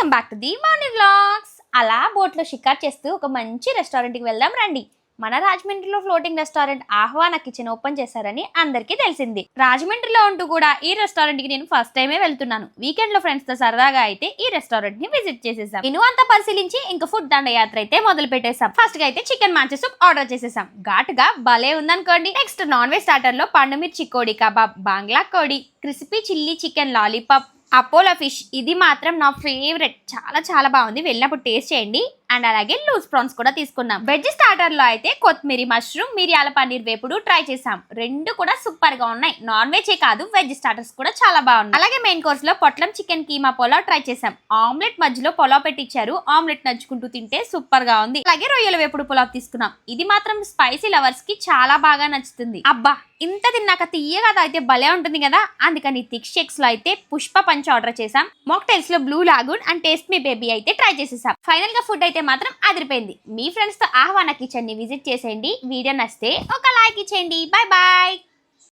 Welcome back to the morning vlogs. అలా బోట్లో షికార్ చేస్తూ ఒక మంచి రెస్టారెంట్కి వెళ్దాం రండి. మన రాజమండ్రిలో ఫ్లోటింగ్ రెస్టారెంట్ ఆహ్వాన కిచెన్ ఓపెన్ చేశారని అందరికీ తెలిసింది. రాజమండ్రిలో ఉంటూ కూడా ఈ రెస్టారెంట్ కి నేను ఫస్ట్ టైమే వెళ్తున్నాను. వీకెండ్ లో ఫ్రెండ్స్ తో సరదాగా అయితే ఈ రెస్టారెంట్ ని విజిట్ చేసేసాం. నేను అంతా పరిశీలించి ఇంకా ఫుడ్ దండయాత్ర అయితే మొదలు పెట్టేసాం. ఫస్ట్ గా అయితే చికెన్ మంచ సూప్ ఆర్డర్ చేసేసాం. ఘాటుగా భలే ఉందనుకోండి. నెక్స్ట్ నాన్ వెజ్ స్టార్టర్ లో పండుమిర్చి కోడి కబాబ్, బాంగ్లా కోడి, crispy chilli chicken lollipop, Apollo fish. ఇది మాత్రం నా ఫేవరెట్, చాలా చాలా బాగుంది. వెళ్ళినప్పుడు టేస్ట్ చేయండి. అండ్ అలాగే లూజ్ ప్రాన్స్ కూడా తీసుకున్నాం. వెజ్ స్టార్టర్ లో అయితే కొత్తిమీర మష్రూమ్, మిరియాల పన్నీర్ వేపుడు ట్రై చేసాం. రెండు కూడా సూపర్ గా ఉన్నాయి. నాన్ వెజ్ కాదు, వెజ్ స్టార్టర్స్ కూడా చాలా బాగున్నాయి. అలాగే మెయిన్ కోర్స్ లో పొట్లం చికెన్ కీమా పులావ్ ట్రై చేసాం. ఆమ్లెట్ మధ్యలో పులావ్ పెట్టించారు. ఆమ్లెట్ నంచుకుంటూ తింటే సూపర్ గా ఉంది. అలాగే రొయ్యల వేపుడు పులావ్ తీసుకున్నాం. ఇది మాత్రం స్పైసీ లవర్స్ కి చాలా బాగా నచ్చుతుంది. అబ్బా, ఇంత తిన్నాక తీయగా అయితే భలే ఉంటుంది కదా. అందుకని థిక్ షేక్స్ లో అయితే పుష్ప పంచ్ ఆర్డర్ చేసాం. మాక్టైల్స్ లో blue lagoon and taste me baby అయితే ట్రై చేసేసాం. ఫైనల్ గా ఫుడ్ అయితే మాత్రం అదిరిపోయింది. మీ ఫ్రెండ్స్ తో ఆహ్వాన కిచెన్ ని విజిట్ చేసేయండి. వీడియో నచ్చితే ఒక లైక్ ఇచ్చేయండి. Bye bye.